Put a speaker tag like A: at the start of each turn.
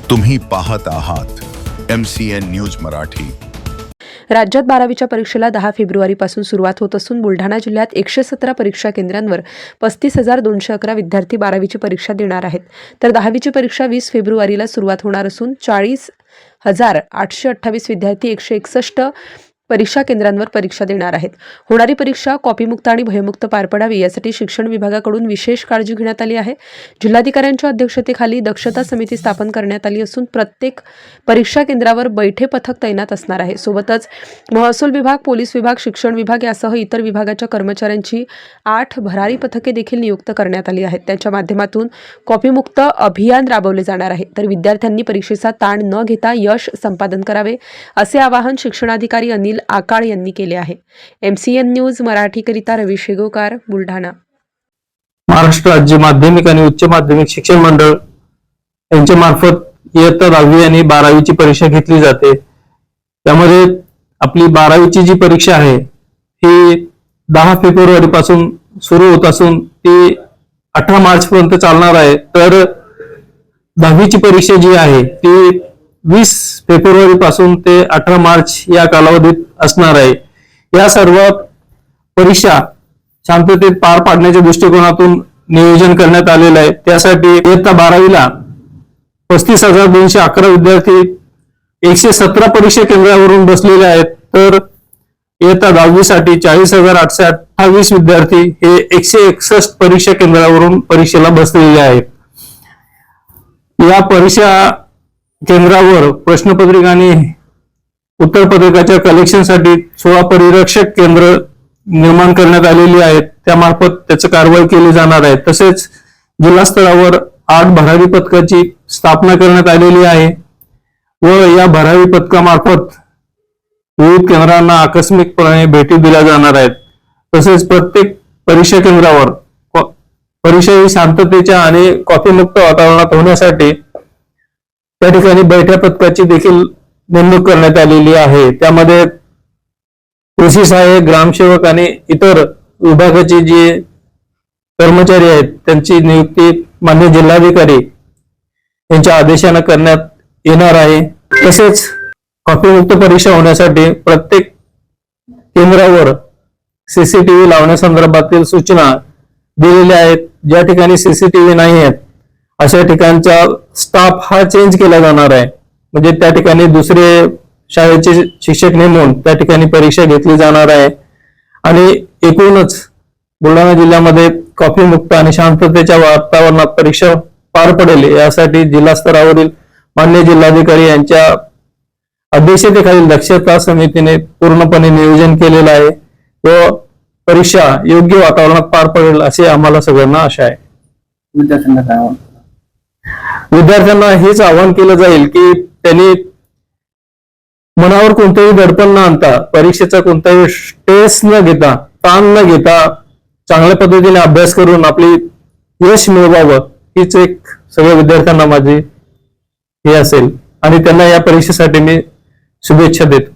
A: तुम्ही पाहत आहात MCN न्यूज मराठी।
B: राज्यात 12वीच्या परीक्षेला 10 फेब्रुवारीपासून सुरुवात होत असून बुलढाणा जिल्ह्यात 117 परीक्षा केंद्रांवर 35,211 विद्यार्थी 12वीची परीक्षा देणार आहेत। तर 10वीची परीक्षा 20 फेब्रुवारीला सुरुवात होणार असून 40,828 विद्यार्थी 161 परीक्षा केंद्रांवर परीक्षा देणार आहेत। होणारी परीक्षा कॉपीमुक्त आणि भयमुक्त पार पडावी यासाठी शिक्षण विभागाकडून विशेष काळजी घेण्यात आली आहे। जिल्हाधिकाऱ्यांच्या अध्यक्षतेखाली दक्षता समिती स्थापन करण्यात आली असून प्रत्येक परीक्षा केंद्रावर बैठे पथक तैनात असणार आहे। सोबतच महसूल विभाग, पोलीस विभाग, शिक्षण विभाग यासह इतर विभागाच्या कर्मचाऱ्यांची 8 भरारी पथके देखील नियुक्त करण्यात आली आहेत। त्यांच्या माध्यमातून कॉपीमुक्त अभियान राबवले जाणार आहे। तर विद्यार्थ्यांनी परीक्षेचा ताण न घेता यश संपादन करावे असे आवाहन शिक्षणाधिकारी अनिल आकाळ यांनी केले आहे। MCN न्यूज मराठीकरिता रवी शेगोकार, बुलढाणा।
C: महाराष्ट्र राज्य माध्यमिक आणि उच्च माध्यमिक शिक्षण मंडळ यांच्या मार्फत इयत्ता 10वी आणि 12वीची परीक्षा घेतली जाते। त्यामध्ये आपली 12वीची जी परीक्षा आहे ही 10 फेब्रुवारी पासून सुरू होत असून ती 18 मार्च पर्यंत चालणार आहे। तर 10वीची परीक्षा जी आहे ती 20 फेब्रुवारी पासून ते 18 मार्च या कालावधीत असणार आहे। या सर्व परीक्षा शांततेत पार पाडण्याच्या दृष्टिकोनातून नियोजन करण्यात आलेलं आहे। त्यासाठी इयत्ता 12वीला 35,211 विद्यार्थी 117 परीक्षा केंद्रावरून बसलेले आहेत। तर इयत्ता 10वी साठी 40,828 विद्यार्थी हे 161 परीक्षा केंद्रावरून परीक्षेला बसलेले आहेत। या परीक्षा केंद्रावर प्रश्नपत्रिका आणि उत्तरपत्रिकाच्या कलेक्शनसाठी 16 परिरक्षक केंद्र निर्माण करण्यात आलेली आहेत। त्यामार्फत त्याची कारवाई केली जाणार आहे। तसेच जिल्हा स्तरावर 8 भरारी पथकाची स्थापना करण्यात आलेली आहे व या भरारी पथकामार्फत विविध केंद्रांना आकस्मिकपणे भेटी दिल्या जाणार आहेत। तसेच प्रत्येक परीक्षा केंद्रावर परीक्षा ही शांततेच्या आणि कॉपीमुक्त वातावरणात होण्यासाठी त्या ठिकाणी बैठ्या पथकाची देखील नेमणूक करण्यात आलेली आहे। त्यामध्ये कृषी सहाय्यक, ग्रामसेवक आणि इतर विभागाचे जे कर्मचारी आहेत त्यांची नियुक्ती माननीय जिल्हाधिकारी यांच्या आदेशाने करण्यात येणार आहे। तसेच कॉपीमुक्त परीक्षा होण्यासाठी प्रत्येक केंद्रावर CCTV लावण्यासंदर्भातील सूचना दिलेल्या आहेत। ज्या ठिकाणी CCTV नाही आहेत अशा ठिकाणचा स्टाफ हा चेंज केला जाणार आहे। म्हणजे त्या ठिकाणी दुसरे शाळेचे शिक्षक नेमून त्या ठिकाणी परीक्षा घेतली जाणार आहे। आणि एकूणच बुलढाणा जिल्ह्यामध्ये कॉपीमुक्त आणि शांततेच्या वातावरणात परीक्षा पार पडेल यासाठी जिल्हा स्तरावरील माननीय जिल्हाधिकारी यांच्या अध्यक्षतेखालील दक्षता समितीने पूर्णपणे नियोजन केलेलं आहे व परीक्षा योग्य वातावरणात पार पडेल असे आम्हाला सगळ्यांना आशा आहे। विद्यार्थ्यांना हेच आवाहन केलं जाईल की त्यांनी मनावर कोणतेही दडपण न आणता, परीक्षेचा कोणताही स्ट्रेस न घेता, ताण न घेता चांगल्या पद्धतीने अभ्यास करून आपली यश मिळवावं हीच एक सगळ्या विद्यार्थ्यांना माझी हे असेल आणि त्यांना या परीक्षेसाठी मी शुभेच्छा देतो।